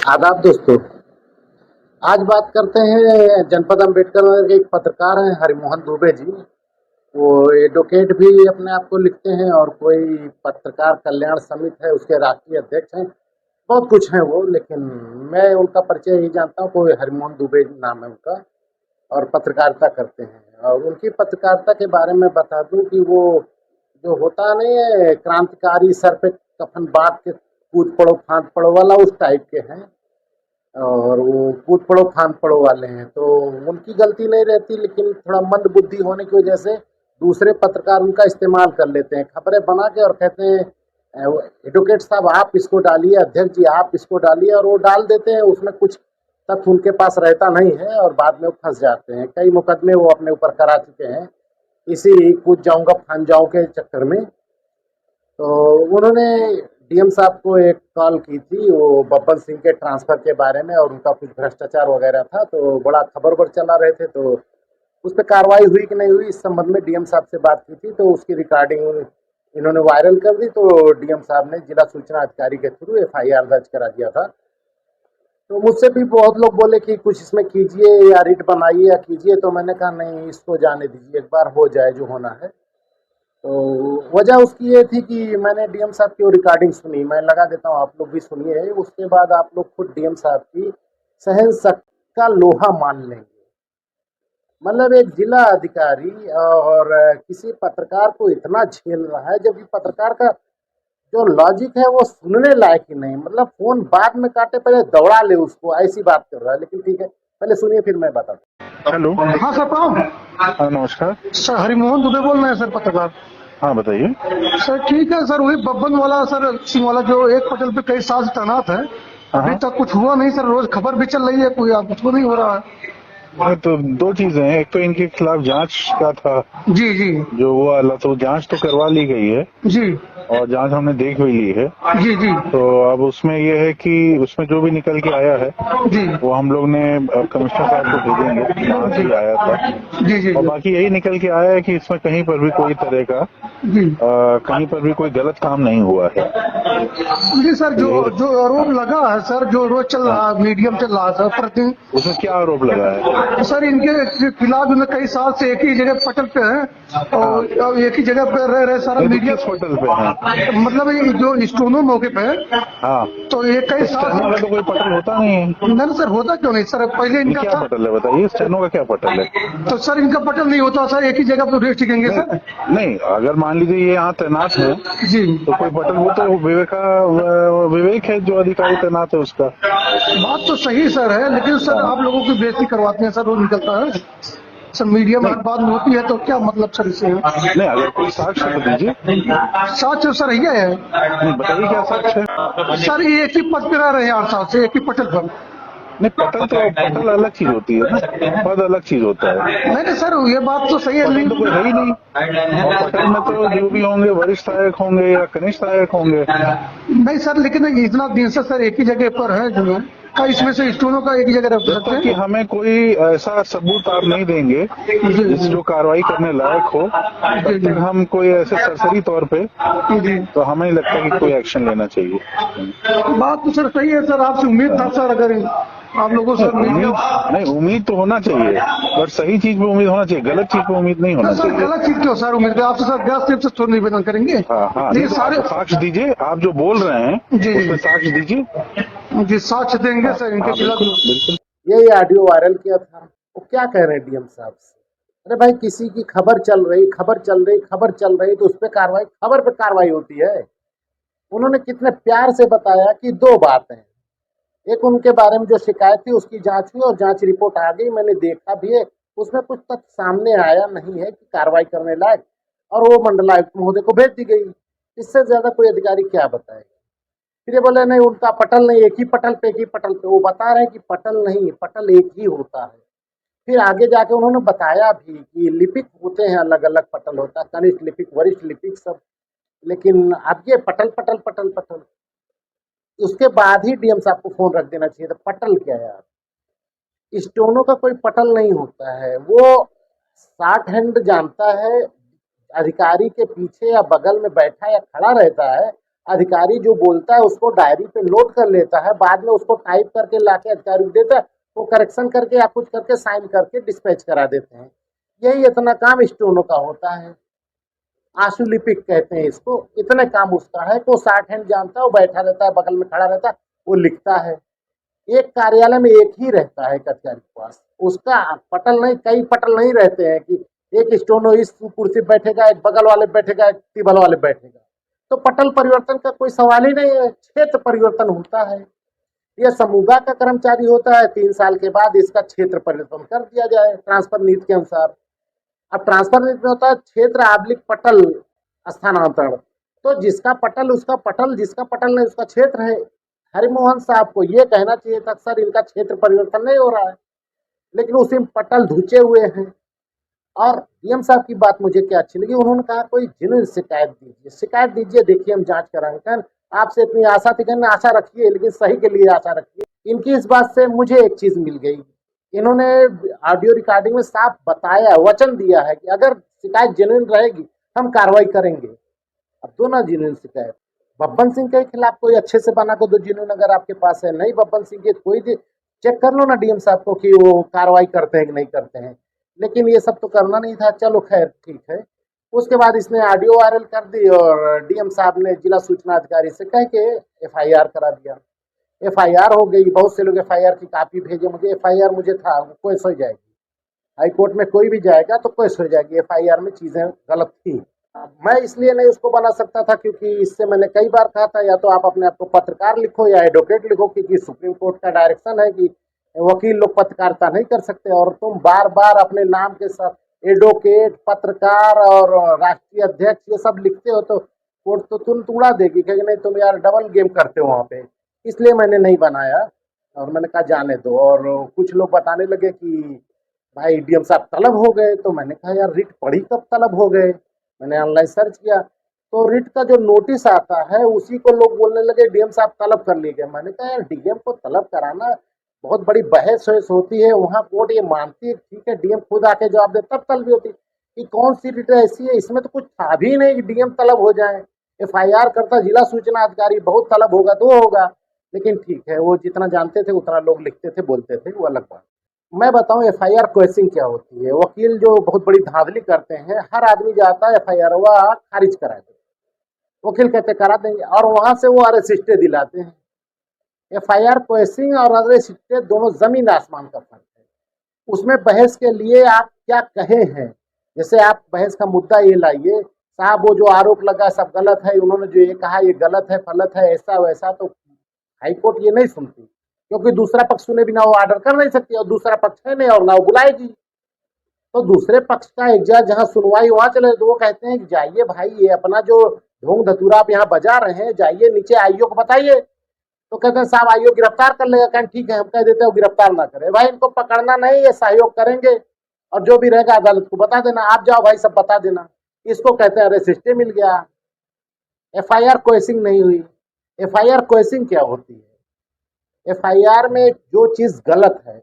आदाब दोस्तों। आज बात करते हैं जनपद अम्बेडकर नगर के एक पत्रकार हैं हरिमोहन दुबे जी। वो एडवोकेट भी अपने आप को लिखते हैं और कोई पत्रकार कल्याण समिति है उसके राष्ट्रीय अध्यक्ष हैं। बहुत कुछ हैं वो, लेकिन मैं उनका परिचय यही जानता हूँ, कोई हरिमोहन दुबे नाम है उनका और पत्रकारिता करते हैं। और उनकी पत्रकारिता के बारे में बता दूं कि वो जो होता नहीं है क्रांतिकारी सर पे कफन बांध के कूद पड़ो फांद पड़ो वाला, उस टाइप के हैं। और वो कूद पड़ो फांद पड़ो वाले हैं, तो उनकी गलती नहीं रहती, लेकिन थोड़ा मंद बुद्धि होने की वजह से दूसरे पत्रकार उनका इस्तेमाल कर लेते हैं, खबरें बना के और कहते हैं एडवोकेट साहब आप इसको डालिए, अध्यक्ष जी आप इसको डालिए, और वो डाल देते हैं। उसमें कुछ तथ्य उनके पास रहता नहीं है और बाद में वो फंस जाते हैं। कई मुकदमे वो अपने ऊपर करा चुके हैं इसी कूद जाऊंगा फांद जाऊं के चक्कर में। तो उन्होंने डीएम साहब को एक कॉल की थी वो बब्बन सिंह के ट्रांसफर के बारे में, और उनका कुछ भ्रष्टाचार वगैरह था, तो बड़ा खबर चला रहे थे। तो उस पर कार्रवाई हुई कि नहीं हुई, इस संबंध में डीएम साहब से बात की थी, तो उसकी रिकॉर्डिंग इन्होंने वायरल कर दी। तो डीएम साहब ने जिला सूचना अधिकारी के थ्रू एफआईआर दर्ज करा दिया था। तो मुझसे भी बहुत लोग बोले कि कुछ इसमें कीजिए या रिट बनाइए या कीजिए, तो मैंने कहा नहीं, इसको जाने दीजिए, एक बार हो जाए जो होना है। तो वजह उसकी ये थी कि मैंने डीएम साहब की वो रिकॉर्डिंग सुनी, मैं लगा देता हूँ आप लोग भी सुनिए। उसके बाद आप लोग खुद डीएम साहब की सहनशक्ति का लोहा मान लेंगे। मतलब एक जिला अधिकारी और किसी पत्रकार को इतना झेल रहा है, जबकि पत्रकार का जो लॉजिक है वो सुनने लायक ही नहीं। मतलब फोन बाद में काटे पहले दौड़ा ले उसको, ऐसी बात कर रहा है। लेकिन ठीक है, पहले सुनिए फिर मैं बताता हूँ। हेलो। हाँ सर प्रणाम। हाँ नमस्कार। सर हरिमोहन दुबे बोल रहे हैं सर, पत्रकार। हाँ बताइए। सर ठीक है सर, वही बब्बन वाला सर सिंह वाला जो एक पटल पे कई साल से तैनात है, अभी हाँ तक कुछ हुआ नहीं सर। रोज खबर भी चल रही है, कोई कुछ नहीं हो रहा है। तो दो चीजें हैं, एक तो इनके खिलाफ जांच का था जी जी जो वो वाला, तो जांच तो करवा ली गई है जी और जांच हमने देख भी ली है। जी जी तो अब उसमें ये है कि उसमें जो भी निकल के आया है जी वो हम लोग ने कमिश्नर साहब को भेजेंगे कहाँ से आया था। जी जी और बाकी यही निकल के आया है कि इसमें कहीं पर भी कोई तरह का जी कहीं पर भी कोई गलत काम नहीं हुआ है। जी सर, जो जो आरोप लगा है सर, जो रोज चल रहा है, मीडियम चल रहा है सर प्रतिदिन। उसमें क्या आरोप लगा है? सर इनके खिलाफ में कई साल से एक ही जगह पटल पे है और एक ही जगह पे रह रहे सारा ये तो मीडिया। किस होटल पे है? मतलब ये जो स्टोनो मौके पे है, हाँ तो ये कई साल स्टेनो का तो कोई पटल होता नहीं है। नहीं सर, होता क्यों नहीं सर, पहले ये इनका क्या था। पटल है बताइए, स्टेनो का क्या पटल है? तो सर इनका पटल नहीं होता सर, एक ही जगह पे रेस्ट टिकेंगे सर। नहीं, अगर मान लीजिए ये यहाँ तैनात है जी तो कोई पटल, वो तो विवेक है जो अधिकारी तैनात है उसका। बात तो सही सर है, लेकिन सर आप लोगों की बेइज्जती करवाते हैं सर, रोज निकलता है सर, मीडिया में हर बात में होती है, तो क्या मतलब सर इसे? नहीं, अगर कोई साक्ष्य तो दीजिए। सच सर ये है नहीं बताइए क्या साक्ष्य है? सर, ये एक ही पद पे रह रहे हैं 8 साल से, एक ही पटल पर। नहीं, पटल अलग चीज होती है ना, पद अलग चीज होता है। नहीं सर, ये बात तो सही है, पटल तो कोई है ही नहीं, और पटल में तो जो भी होंगे वरिष्ठ सहायक होंगे या कनिष्ठ सहायक होंगे। नहीं सर, लेकिन इतना दिन से सर एक ही जगह पर है जो है, का इसमें से स्टूलों का एक ही जगह रख जब सकते तक कि हैं। हमें कोई ऐसा सबूत आप नहीं देंगे जिस जो कार्रवाई करने लायक हो, तब तक हम कोई ऐसे सरसरी तौर पे, जी तो हमें नहीं लगता कि कोई एक्शन लेना चाहिए। बात तो सर सही है सर, आपसे उम्मीद था सर, अगर आप लोगों से उम्मीद तो होना चाहिए, पर सही चीज पे उम्मीद होना चाहिए, गलत चीज पे उम्मीद नहीं होना सर चाहिए। गलत चीज क्यों सर उम्मीद है आपसे सर, गलत चीज से तो निवेदन करेंगे। हाँ हाँ, ये सारे साक्ष्य दीजिए, आप जो बोल रहे हैं जी उस पे साक्ष्य दीजिए। जी साक्ष्य देंगे सर इनके हाँ खिलाफ। बिल्कुल बिल्कुल। यही ऑडियो वायरल किया था। वो क्या कह रहे हैं डीएम साहब से? अरे भाई, किसी की खबर चल रही तो उस पर कार्रवाई, खबर पे कार्रवाई होती है। उन्होंने कितने प्यार से बताया कि दो बातें हैं। एक, उनके बारे में जो शिकायत थी उसकी जांच हुई और जांच रिपोर्ट आ गई, मैंने देखा भी है, उसमें कुछ तथ्य सामने आया नहीं है कि कार्रवाई करने लायक, और वो मंडलायुक्त महोदय को भेज दी गई। इससे ज्यादा कोई अधिकारी क्या बताएगा? फिर ये बोले नहीं उनका पटल नहीं, एक ही पटल पे वो बता रहे हैं कि पटल नहीं, पटल एक ही होता है। फिर आगे जाके उन्होंने बताया भी कि लिपिक होते हैं, अलग अलग पटल होता है, कनिष्ठ लिपिक, वरिष्ठ लिपिक सब। लेकिन अब ये पटल पटल पटल पटल, उसके बाद ही डीएम साहब को फोन रख देना चाहिए था। पटल क्या यार, स्टोनो का कोई पटल नहीं होता है। वो 60 हैंड जानता है, अधिकारी के पीछे या बगल में बैठा या खड़ा रहता है, अधिकारी जो बोलता है उसको डायरी पे नोट कर लेता है, बाद में उसको टाइप करके लाके अधिकारी को देता है, वो करेक्शन करके या कुछ करके साइन करके डिस्पैच करा देते हैं। यही इतना काम स्टोनो का होता है, आशु लिपिक कहते हैं इसको। इतने काम उसका है, वो 60 हैंड जानता है, वो बैठा रहता है, बगल में खड़ा रहता है, वो लिखता है। एक कार्यालय में एक ही रहता है अधिकारी के पास, उसका पटल नहीं, कई पटल नहीं रहते हैं कि एक स्टोनो इस कुर्सी पे बैठेगा, एक बगल वाले बैठेगा, एक टेबल वाले बैठेगा। तो पटल परिवर्तन का कोई सवाल ही नहीं है, क्षेत्र परिवर्तन होता है। यह समूह का कर्मचारी होता है, 3 साल के बाद इसका क्षेत्र परिवर्तन कर दिया जाए ट्रांसफर नीति के अनुसार। अब ट्रांसफर नीति में होता है क्षेत्र आबलिक पटल स्थानांतरण, तो जिसका पटल उसका पटल, जिसका पटल नहीं उसका क्षेत्र है। हरिमोहन साहब को ये कहना चाहिए था सर इनका क्षेत्र परिवर्तन नहीं हो रहा है, लेकिन उसी में पटल धुचे हुए हैं। और डीएम साहब की बात मुझे क्या अच्छी लगी, उन्होंने कहा कोई जेन्युइन शिकायत दीजिए, शिकायत दीजिए, देखिए हम जांच कराएंगे। कहन आपसे इतनी आशा थी, कहना आशा रखिए लेकिन सही के लिए आशा रखिए। इनकी इस बात से मुझे एक चीज मिल गई, इन्होंने ऑडियो रिकॉर्डिंग में साफ बताया, वचन दिया है कि अगर शिकायत जेन्युइन रहेगी हम कार्रवाई करेंगे। अब दो ना जेन्युइन शिकायत, बब्बन सिंह के खिलाफ कोई अच्छे से बना को दो जेन्युइन, अगर आपके पास है। नहीं बब्बन सिंह के कोई चेक कर लो ना डीएम साहब को कि वो कार्रवाई करते हैं कि नहीं करते हैं, लेकिन ये सब तो करना नहीं था। चलो खैर ठीक है। उसके बाद इसने ऑडियो वायरल कर दी और डीएम साहब ने जिला सूचना अधिकारी से कह के एफआईआर करा दिया। एफआईआर हो गई, बहुत से लोग एफआईआर की कॉपी भेजे मुझे, एफआईआर मुझे था वो केस हो जाएगी, हाई कोर्ट में कोई भी जाएगा तो केस हो जाएगी, एफआईआर में चीजें गलत थी। मैं इसलिए नहीं उसको बना सकता था क्योंकि इससे मैंने कई बार कहा था या तो आप अपने आप को पत्रकार लिखो या एडवोकेट लिखो, क्योंकि सुप्रीम कोर्ट का डायरेक्शन है कि वकील लोग पत्रकारिता नहीं कर सकते। और तुम बार बार अपने नाम के साथ एडवोकेट, पत्रकार और राष्ट्रीय अध्यक्ष ये सब लिखते हो तो कोर्ट तो तुम उड़ा देगी, क्योंकि नहीं तुम यार डबल गेम करते हो वहाँ पे। इसलिए मैंने नहीं बनाया और मैंने कहा जाने दो। और कुछ लोग बताने लगे कि भाई डीएम साहब तलब हो गए, तो मैंने कहा यार रिट पढ़ी कब तलब हो गए। मैंने ऑनलाइन सर्च किया तो रिट का जो नोटिस आता है उसी को लोग बोलने लगे डीएम साहब तलब कर लिए गए। मैंने कहा यार डीएम को तलब कराना बहुत बड़ी बहस होती है, वहाँ कोर्ट ये मानती है, ठीक है डीएम खुद आके जवाब दे तब तलब होती कि कौन सी रिट ऐसी है, इसमें तो कुछ था भी नहीं कि डीएम तलब हो जाए। एफआईआर करता जिला सूचना अधिकारी, बहुत तलब होगा तो होगा, लेकिन ठीक है वो जितना जानते थे उतना लोग लिखते थे बोलते थे, वो अलग बात। मैं बताऊं एफआईआर क्वेश्चन क्या होती है। वकील जो बहुत बड़ी धांधली करते हैं, हर आदमी जाता है एफआईआर वह खारिज करा दे, वकील कहते करा देंगे और वहां से वो अरेस्टे दिलाते हैं। एफआईआर क्वेश्चन और अरेस्टे दोनों जमीन आसमान का फर्क है। उसमें बहस के लिए आप क्या कहे हैं, जैसे आप बहस का मुद्दा ये लाइए साहब वो जो आरोप लगा सब गलत है, उन्होंने जो ये कहा ये गलत है फलत है ऐसा वैसा, तो हाईकोर्ट ये नहीं सुनती क्योंकि दूसरा पक्ष सुने बिना वो ऑर्डर कर नहीं सकती और दूसरा पक्ष है नहीं और ना वो बुलाएगी। तो दूसरे पक्ष का एक जज जहाँ सुनवाई वहां चले तो वो कहते हैं कि जाइए भाई ये अपना जो ढोंग धतूरा आप यहाँ बजा रहे हैं जाइए नीचे आईओ को बताइए। तो कहते हैं साहब आईओ गिरफ्तार कर लेगा, कहते ठीक है हम कह देते हो गिरफ्तार ना करे। भाई इनको पकड़ना नहीं, ये सहयोग करेंगे और जो भी रहेगा अदालत को बता देना, आप जाओ भाई सब बता देना। इसको कहते हैं अरेस्टे मिल गया, एफआईआर क्वेश्चन नहीं हुई। एफआईआर क्वेश्चन क्या होती है, एफआईआर में जो चीज गलत है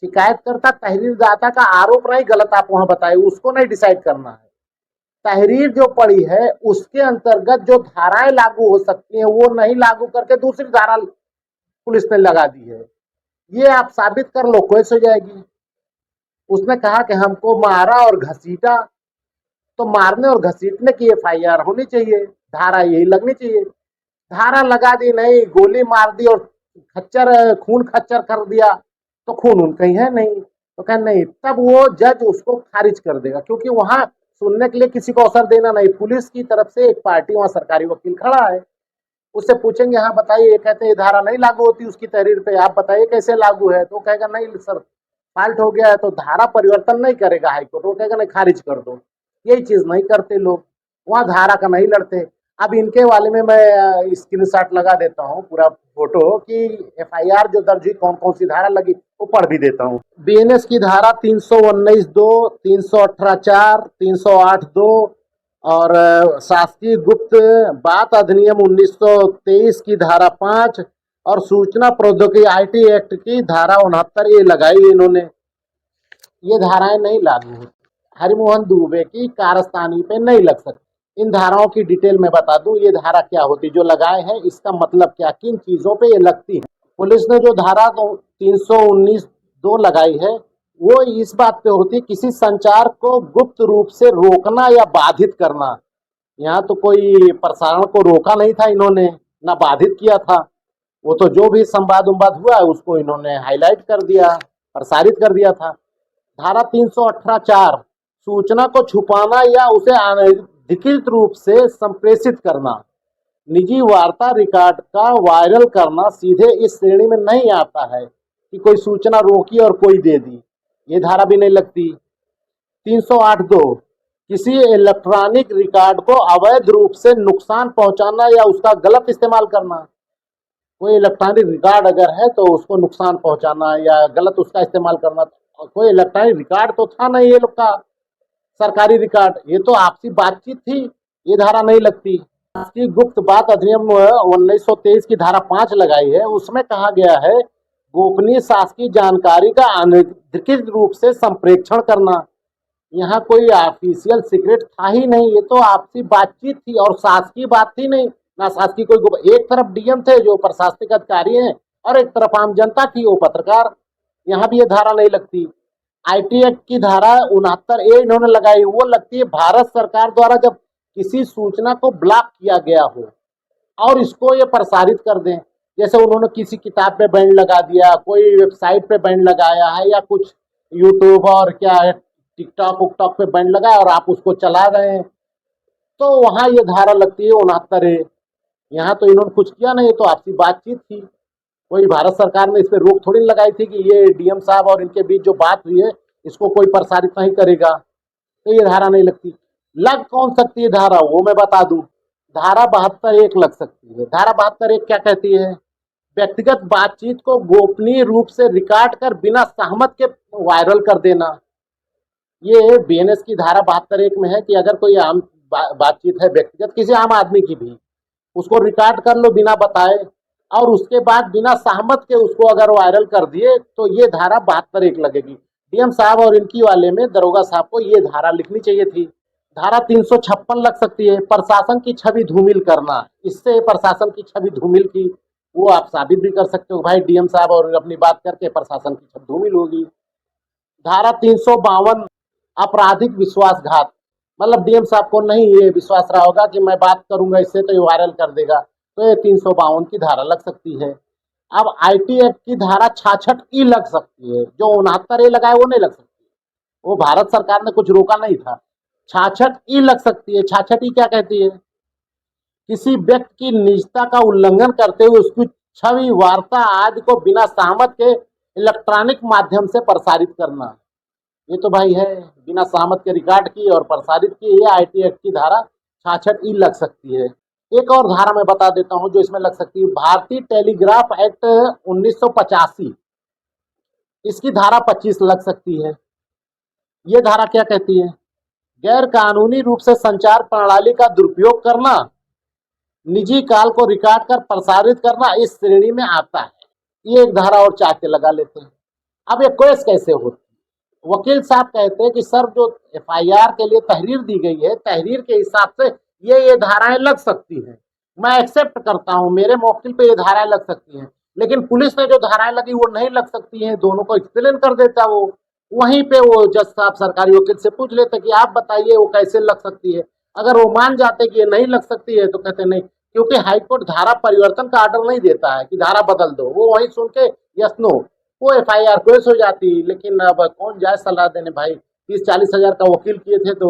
शिकायतकर्ता तहरीरदाता का आरोप नहीं गलत आप वहां बताए, उसको नहीं डिसाइड करना है। तहरीर जो पड़ी है उसके अंतर्गत जो धाराएं लागू हो सकती हैं वो नहीं लागू करके दूसरी धारा पुलिस ने लगा दी है, ये आप साबित कर लो केस हो जाएगी। उसने कहा कि हमको मारा और घसीटा, तो मारने और घसीटने की एफआईआर होनी चाहिए, धारा यही लगनी चाहिए। धारा लगा दी नहीं, गोली मार दी और खच्चर खून खच्चर कर दिया तो खून उनका ही है नहीं, तो कह नहीं, तब वो जज उसको खारिज कर देगा क्योंकि वहां सुनने के लिए किसी को अवसर देना नहीं। पुलिस की तरफ से एक पार्टी वहां सरकारी वकील खड़ा है, उससे पूछेंगे हाँ बताइए, कहते हैं धारा नहीं लागू होती उसकी तहरीर पे, आप बताइए कैसे लागू है, तो कहेगा नहीं सर फाल्ट हो गया है, तो धारा परिवर्तन नहीं करेगा हाईकोर्ट, वो कहेगा नहीं खारिज कर दो। यही चीज नहीं करते लोग, वहां धारा का नहीं लड़ते। अब इनके वाले में मैं स्क्रीनशॉट लगा देता हूँ पूरा फोटो कि एफआईआर जो दर्ज हुई कौन कौन सी धारा लगी वो पढ़ भी देता हूँ। बीएनएस की धारा 319(2), 318(4), 308(2) और शासकीय गुप्त बात अधिनियम 1923 की धारा 5 और सूचना प्रौद्योगिकी आईटी एक्ट की धारा 69 ये लगाई इन्होंने। ये धाराएं नहीं लागू होती, हरिमोहन दुबे की कारस्तानी पे नहीं लग सकती। इन धाराओं की डिटेल में बता दूं, ये धारा क्या होती जो लगाए हैं, इसका मतलब क्या, किन चीजों पे ये लगती है। पुलिस ने जो धारा 319(2) लगाई है वो इस बात पे होती है किसी संचार को गुप्त रूप से रोकना या बाधित करना। यहाँ तो कोई प्रसारण को रोका नहीं था इन्होंने, ना बाधित किया था। वो तो जो भी संवाद उम्वाद हुआ है उसको इन्होंने हाईलाइट कर दिया, प्रसारित कर दिया था। धारा 318(4) सूचना को छुपाना या उसे अनधिकृत रूप से संप्रेषित करना, निजी वार्ता रिकॉर्ड का वायरल करना सीधे इस श्रेणी में नहीं आता है कि कोई सूचना रोकी और कोई दे दी, ये धारा भी नहीं लगती। 308(2) किसी इलेक्ट्रॉनिक रिकॉर्ड को अवैध रूप से नुकसान पहुंचाना या उसका गलत इस्तेमाल करना। कोई इलेक्ट्रॉनिक रिकॉर्ड अगर है तो उसको नुकसान पहुंचाना या गलत उसका इस्तेमाल करना। कोई इलेक्ट्रॉनिक रिकॉर्ड तो था नहीं ये लोग का सरकारी रिकॉर्ड, ये तो आपसी बातचीत थी, ये धारा नहीं लगती। राष्ट्रीय गुप्त बात अधिनियम 1923 की धारा 5 लगाई है, उसमें कहा गया है गोपनीय शासकीय जानकारी का अनधिकृत रूप से संप्रेषण करना। यहाँ कोई ऑफिशियल सीक्रेट था ही नहीं, ये तो आपसी बातचीत थी और शासकीय बात थी नहीं, ना शासकीय कोई। एक तरफ डीएम थे जो प्रशासनिक अधिकारी हैं और एक तरफ आम जनता थी वो पत्रकार। यहाँ भी ये धारा नहीं लगती। आईटी एक्ट की धारा 69(a) इन्होंने लगाई, वो लगती है भारत सरकार द्वारा जब किसी सूचना को ब्लॉक किया गया हो और इसको ये प्रसारित कर दें, जैसे उन्होंने किसी किताब पे बैन लगा दिया, कोई वेबसाइट पे बैन लगाया है या कुछ यूट्यूब और क्या है टिकटॉक उकटॉक पे बैन लगाया और आप उसको चला रहे हैं, तो वहां ये धारा लगती है 69(a). यहाँ तो इन्होंने कुछ किया नहीं, तो आपसी बातचीत थी। कोई भारत सरकार ने इस पर रोक थोड़ी लगाई थी कि ये डीएम साहब और इनके बीच जो बात हुई है इसको कोई प्रसारित नहीं करेगा, तो ये धारा नहीं लगती। लग कौन सकती है धारा, वो मैं बता दूं। धारा 72(1) लग सकती है। धारा 72(1) क्या कहती है, व्यक्तिगत बातचीत को गोपनीय रूप से रिकॉर्ड कर बिना सहमत के वायरल कर देना। ये बीएनएस की धारा 72(1) में है कि अगर कोई आम बातचीत है व्यक्तिगत किसी आम आदमी की भी, उसको रिकॉर्ड कर लो बिना बताए और उसके बाद बिना सहमत के उसको अगर वायरल कर दिए तो ये धारा 72(1) लगेगी। डीएम साहब और इनकी वाले में दरोगा साहब को ये धारा लिखनी चाहिए थी। धारा 356 लग सकती है, प्रशासन की छवि धूमिल करना। इससे प्रशासन की छवि धूमिल की वो आप साबित भी कर सकते हो, भाई डीएम साहब और अपनी बात करके प्रशासन की छवि धूमिल होगी। धारा 352 आपराधिक विश्वासघात, मतलब डीएम साहब को नहीं ये विश्वास रहा होगा कि मैं बात करूंगा इससे तो ये वायरल कर देगा, तो ये 352 की धारा लग सकती है। अब आईटी एक्ट की धारा 66(e) लग सकती है, जो 69(a) लगाए वो नहीं लग सकती, वो भारत सरकार ने कुछ रोका नहीं था। 66(e) लग सकती है। 66(e) क्या कहती है, किसी व्यक्ति की निजता का उल्लंघन करते हुए उसकी छवि वार्ता आदि को बिना सहमत के इलेक्ट्रॉनिक माध्यम से प्रसारित करना। ये तो भाई है बिना सहमत के रिकॉर्ड की और प्रसारित की, ये आईटी एक्ट की धारा 66(e) लग सकती है। एक और धारा मैं बता देता हूं जो इसमें लग सकती है, भारतीय टेलीग्राफ एक्ट 1985, इसकी धारा 25 लग सकती है। ये धारा क्या कहती है, गैर कानूनी रूप से संचार प्रणाली का दुरुपयोग करना, निजी कॉल को रिकॉर्ड कर प्रसारित करना इस श्रेणी में आता है। ये एक धारा और चाह के लगा लेते हैं। अब ये केस कैसे होती है, वकील साहब कहते हैं कि सर जो एफआईआर के लिए तहरीर दी गई है, तहरीर के हिसाब से ये धाराएं लग सकती हैं, मैं एक्सेप्ट करता हूं, मेरे मौकिल पे ये धाराएं लग सकती हैं, लेकिन पुलिस ने जो धाराएं लगी वो नहीं लग सकती हैं, दोनों को एक्सप्लेन कर देता वो। वहीं पे वो जज साहब सरकारी वकील से पूछ लेते कि आप बताइए वो कैसे लग सकती है। अगर वो मान जाते कि ये नहीं लग सकती है तो कहते नहीं, क्योंकि हाईकोर्ट धारा परिवर्तन का ऑर्डर नहीं देता है कि धारा बदल दो, वो वहीं सुन के यस नो वो एफआईआर केस हो जाती। लेकिन अब कौन जाए सलाह देने, भाई 30-40 हजार का वकील किए थे तो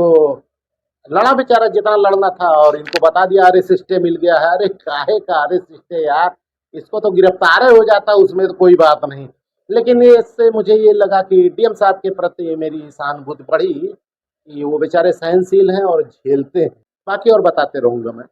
लड़ा बेचारा जितना लड़ना था और इनको बता दिया अरेस्ट स्टे मिल गया है। अरे काहे का अरेस्ट स्टे यार, इसको तो गिरफ्तार हो जाता, उसमें तो कोई बात नहीं। लेकिन इससे मुझे ये लगा कि डीएम साहब के प्रति मेरी सहानुभूति बढ़ी कि वो बेचारे सहनशील हैं और झेलते हैं। बाकी और बताते रहूंगा मैं।